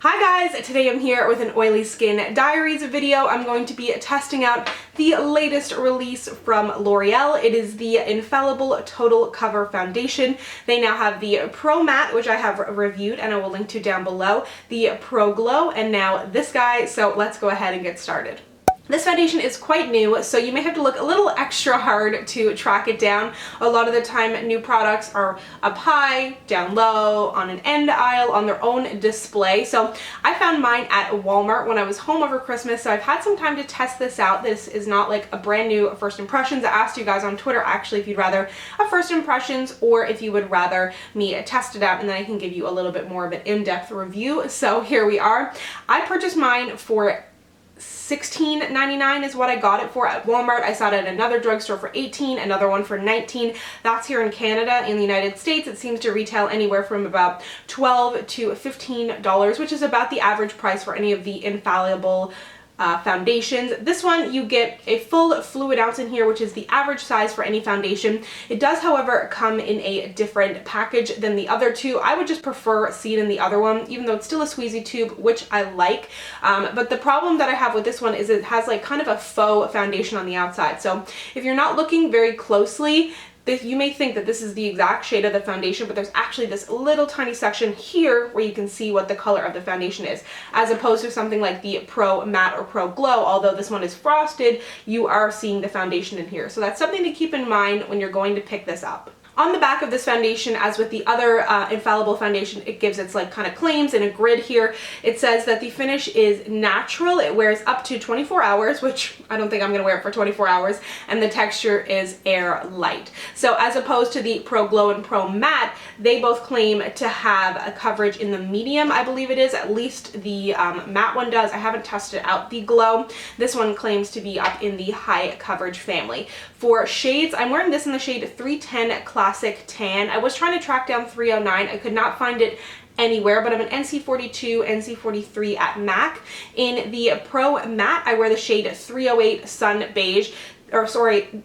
Hi guys, today I'm here with an oily skin diaries video. I'm going to be testing out the latest release from L'Oreal. It is the Infallible Total Cover Foundation. They now have the Pro Matte, which I have reviewed and I will link to down below, the Pro Glow, and now this guy. So let's go ahead and get started. This foundation is quite new, so you may have to look a little extra hard to track it down. A lot of the time, new products are up high, down low, on an end aisle, on their own display. So I found mine at Walmart when I was home over Christmas, so I've had some time to test this out. This is not like a brand new first impressions. I asked you guys on Twitter actually if you'd rather a first impressions or if you would rather me test it out, and then I can give you a little bit more of an in-depth review. So here we are. I purchased mine for $16.99 is what I got it for at Walmart. I saw it at another drugstore for $18, another one for $19. That's here in Canada. In the United States, it seems to retail anywhere from about $12 to $15, which is about the average price for any of the Infallible foundations. This one, you get a full fluid ounce in here, which is the average size for any foundation. It does, however, come in a different package than the other two. I would just prefer see it in the other one, even though it's still a squeezy tube, which I like. But the problem that I have with this one is it has like kind of a faux foundation on the outside. So if you're not looking very closely, you may think that this is the exact shade of the foundation, but there's actually this little tiny section here where you can see what the color of the foundation is, as opposed to something like the Pro Matte or Pro Glow. Although this one is frosted, you are seeing the foundation in here. So that's something to keep in mind when you're going to pick this up. On the back of this foundation, as with the other Infallible foundation, it gives its like kind of claims in a grid here. It says that the finish is natural. It wears up to 24 hours, which I don't think I'm gonna wear it for 24 hours, and the texture is air light. So as opposed to the Pro Glow and Pro Matte, they both claim to have a coverage in the medium, I believe it is. At least the matte one does. I haven't tested out the Glow. This one claims to be up in the high coverage family. For shades, I'm wearing this in the shade 310 Classic Tan. I was trying to track down 309. I could not find it anywhere, but I'm an NC42, NC43 at MAC. In the Pro Matte, I wear the shade 308 Sun Beige, or sorry,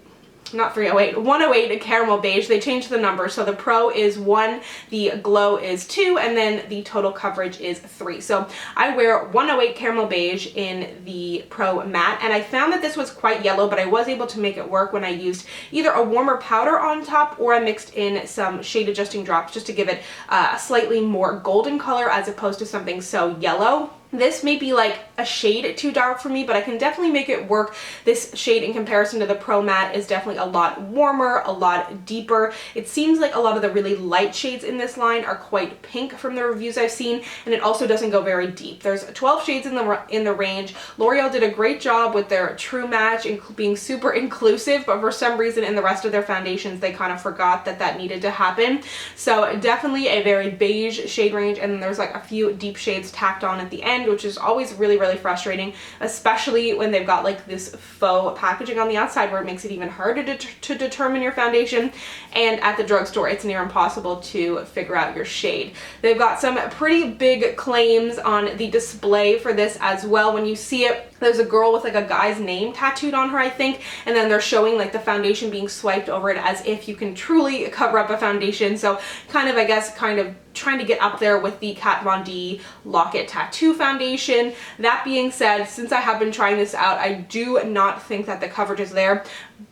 not 308, 108 Caramel Beige. They changed the number, so the Pro is 1, the Glow is 2, and then the total coverage is 3. So I wear 108 Caramel Beige in the Pro Matte, and I found that this was quite yellow, but I was able to make it work when I used either a warmer powder on top or I mixed in some shade adjusting drops just to give it a slightly more golden color as opposed to something so yellow. This may be like a shade too dark for me, but I can definitely make it work. This shade in comparison to the Pro Matte is definitely a lot warmer, a lot deeper. It seems like a lot of the really light shades in this line are quite pink from the reviews I've seen, and it also doesn't go very deep. There's 12 shades in the range. L'Oreal did a great job with their True Match being super inclusive, but for some reason in the rest of their foundations they kind of forgot that that needed to happen. So definitely a very beige shade range, and then there's like a few deep shades tacked on at the end, which is always really frustrating, especially when they've got like this faux packaging on the outside where it makes it even harder to determine your foundation, and at the drugstore it's near impossible to figure out your shade. They've got some pretty big claims on the display for this as well. When you see it, there's a girl with like a guy's name tattooed on her, I think, and then they're showing like the foundation being swiped over it as if you can truly cover up a foundation. So kind of, I guess, kind of trying to get up there with the Kat Von D Lock-It Tattoo foundation. That being said, since I have been trying this out, I do not think that the coverage is there,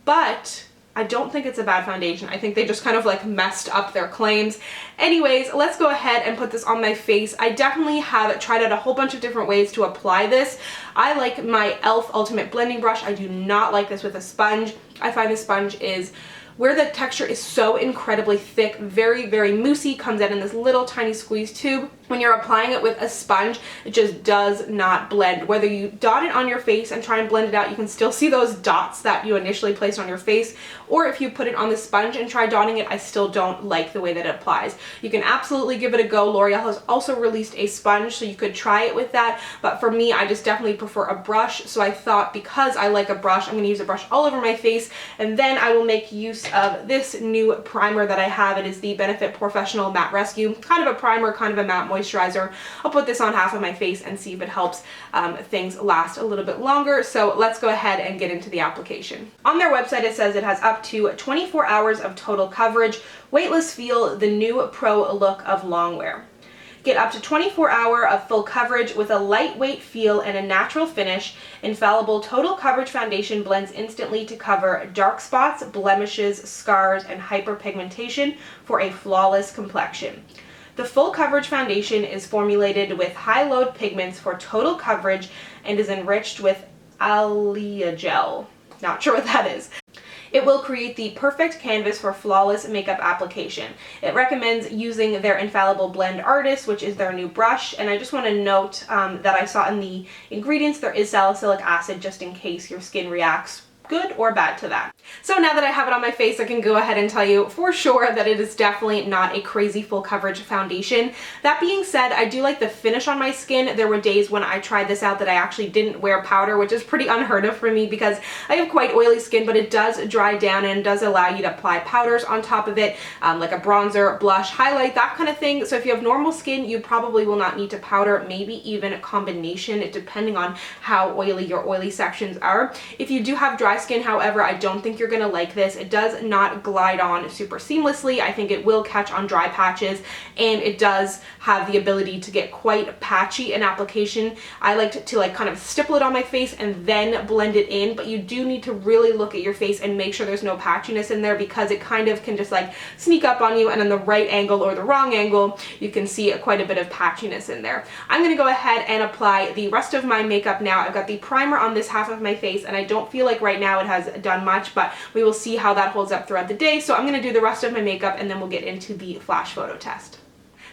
but I don't think it's a bad foundation. I think they just kind of like messed up their claims. Anyways, let's go ahead and put this on my face. I definitely have tried out a whole bunch of different ways to apply this. I like my e.l.f. Ultimate Blending Brush. I do not like this with a sponge. I find the sponge is where the texture is so incredibly thick, very moussey, comes out in this little tiny squeeze tube. When you're applying it with a sponge, it just does not blend. Whether you dot it on your face and try and blend it out, you can still see those dots that you initially placed on your face, or if you put it on the sponge and try dotting it, I still don't like the way that it applies. You can absolutely give it a go. L'Oreal has also released a sponge, so you could try it with that, but for me, I just definitely prefer a brush, so I thought because I like a brush, I'm going to use a brush all over my face, and then I will make use of this new primer that I have. It is the Benefit Professional Matte Rescue, kind of a primer, kind of a matte moisturizer. I'll put this on half of my face and see if it helps things last a little bit longer. So let's go ahead and get into the application. On their website, it says it has up to 24 hours of total coverage. Weightless Feel, the new pro look of long wear. Get up to 24-hour of full coverage with a lightweight feel and a natural finish. Infallible Total Coverage Foundation blends instantly to cover dark spots, blemishes, scars, and hyperpigmentation for a flawless complexion. The Full Coverage Foundation is formulated with high-load pigments for total coverage and is enriched with allia gel. Not sure what that is. It will create the perfect canvas for flawless makeup application. It recommends using their Infallible Blend Artist, which is their new brush, and I just want to note that I saw in the ingredients there is salicylic acid just in case your skin reacts good or bad to that. So now that I have it on my face, I can go ahead and tell you for sure that it is definitely not a crazy full coverage foundation. That being said, I do like the finish on my skin. There were days when I tried this out that I actually didn't wear powder, which is pretty unheard of for me because I have quite oily skin, but it does dry down and does allow you to apply powders on top of it, like a bronzer, blush, highlight, that kind of thing. So if you have normal skin, you probably will not need to powder, maybe even a combination, depending on how oily your oily sections are. If you do have dry skin, however, I don't think you're gonna like this. It does not glide on super seamlessly. I think it will catch on dry patches, and it does have the ability to get quite patchy in application. I like to like kind of stipple it on my face and then blend it in, but you do need to really look at your face and make sure there's no patchiness in there because it kind of can just like sneak up on you, and in the right angle or the wrong angle, you can see quite a bit of patchiness in there. I'm gonna go ahead and apply the rest of my makeup now. I've got the primer on this half of my face, and I don't feel like right now it has done much, but we will see how that holds up throughout the day. So I'm going to do the rest of my makeup and then we'll get into the flash photo test.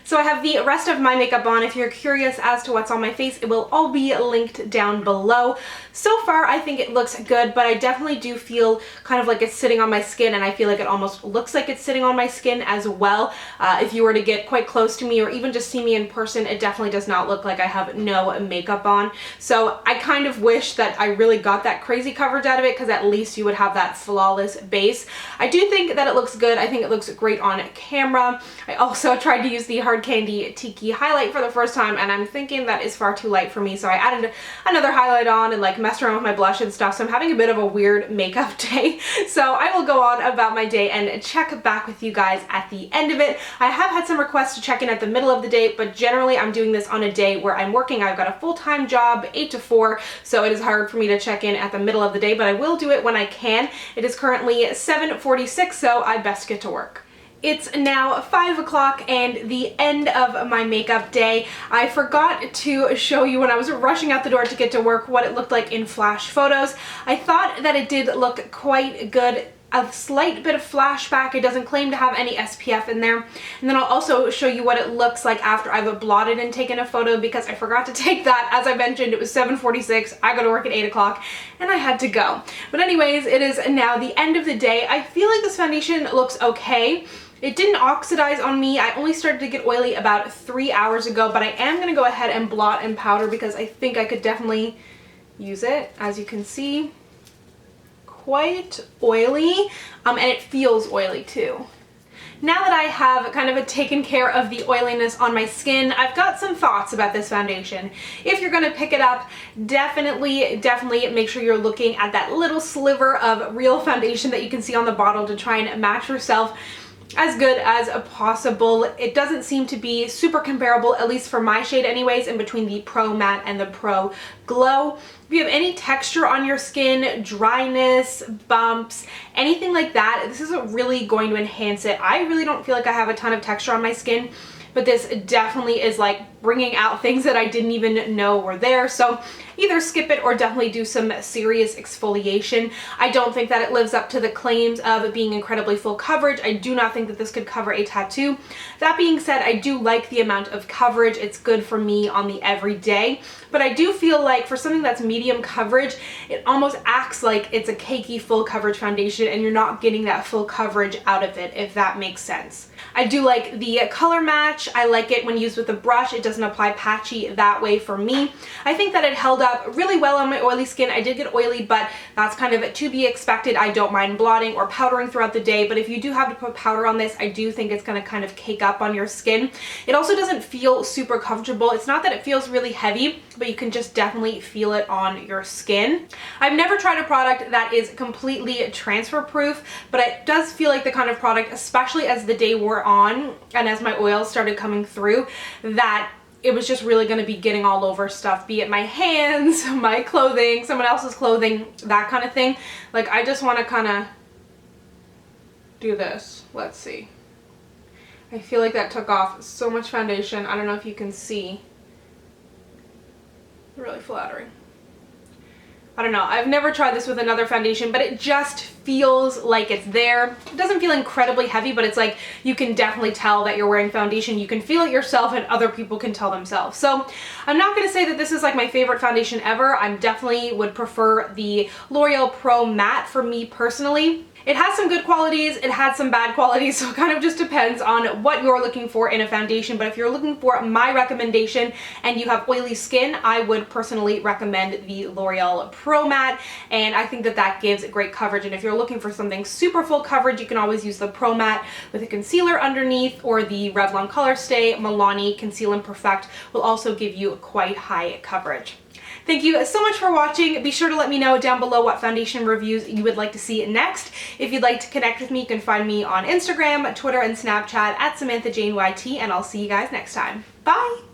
So I have the rest of my makeup on. If you're curious as to what's on my face, it will all be linked down below. So far, I think it looks good, but I definitely do feel kind of like it's sitting on my skin, and I feel like it almost looks like it's sitting on my skin as well. If you were to get quite close to me or even just see me in person, it definitely does not look like I have no makeup on. So I kind of wish that I really got that crazy coverage out of it because at least you would have that flawless base. I do think that it looks good. I think it looks great on camera. I also tried to use the Hard Candy Tiki highlight for the first time, and I'm thinking that is far too light for me, so I added another highlight on and like messed around with my blush and stuff. So I'm having a bit of a weird makeup day. So I will go on about my day and check back with you guys at the end of it. I have had some requests to check in at the middle of the day, but generally I'm doing this on a day where I'm working. I've got a full-time job, 8 to 4, so it is hard for me to check in at the middle of the day, but I will do it when I can. It is currently 7:46, so I best get to work. It's now 5 o'clock and the end of my makeup day. I forgot to show you when I was rushing out the door to get to work what it looked like in flash photos. I thought that it did look quite good. A slight bit of flashback. It doesn't claim to have any SPF in there. And then I'll also show you what it looks like after I've blotted and taken a photo because I forgot to take that. As I mentioned, it was 7:46. I go to work at 8 o'clock and I had to go. But anyways, it is now the end of the day. I feel like this foundation looks okay. It didn't oxidize on me. I only started to get oily about 3 hours ago, but I am gonna go ahead and blot and powder because I think I could definitely use it. As you can see, quite oily, and it feels oily too. Now that I have kind of taken care of the oiliness on my skin, I've got some thoughts about this foundation. If you're gonna pick it up, definitely make sure you're looking at that little sliver of real foundation that you can see on the bottle to try and match yourself as good as possible. It doesn't seem to be super comparable, at least for my shade anyways, in between the Pro Matte and the Pro Glow. If you have any texture on your skin, dryness, bumps, anything like that, this is really going to enhance it. I really don't feel like I have a ton of texture on my skin, but this definitely is like bringing out things that I didn't even know were there. So either skip it or definitely do some serious exfoliation. I don't think that it lives up to the claims of it being incredibly full coverage. I do not think that this could cover a tattoo. That being said, I do like the amount of coverage. It's good for me on the everyday, but I do feel like for something that's medium coverage, it almost acts like it's a cakey full coverage foundation and you're not getting that full coverage out of it, if that makes sense. I do like the color match. I like it when used with a brush. It doesn't apply patchy that way for me. I think that it held up really well on my oily skin. I did get oily, but that's kind of to be expected. I don't mind blotting or powdering throughout the day, but if you do have to put powder on this, I do think it's going to kind of cake up on your skin. It also doesn't feel super comfortable. It's not that it feels really heavy, but you can just definitely feel it on your skin. I've never tried a product that is completely transfer proof, but it does feel like the kind of product, especially as the day wore wore on and as my oils started coming through, that it was just really going to be getting all over stuff, be it my hands, my clothing, someone else's clothing, that kind of thing. Like, I just want to kind of do this. Let's see. I feel like that took off so much foundation. I don't know if you can see. Really flattering. I don't know. I've never tried this with another foundation, but it just feels like it's there. It doesn't feel incredibly heavy, but it's like you can definitely tell that you're wearing foundation. You can feel it yourself and other people can tell themselves. So I'm not going to say that this is like my favorite foundation ever. I definitely would prefer the L'Oreal Pro Matte for me personally. It has some good qualities, it had some bad qualities, so it kind of just depends on what you're looking for in a foundation. But if you're looking for my recommendation and you have oily skin, I would personally recommend the L'Oreal Pro Matte, and I think that that gives great coverage. And if you're looking for something super full coverage, you can always use the Pro Matte with a concealer underneath, or the Revlon Color Stay Milani Conceal and Perfect will also give you quite high coverage. Thank you so much for watching. Be sure to let me know down below what foundation reviews you would like to see next. If you'd like to connect with me, you can find me on Instagram, Twitter, and Snapchat at SamanthaJaneYT, and I'll see you guys next time. Bye!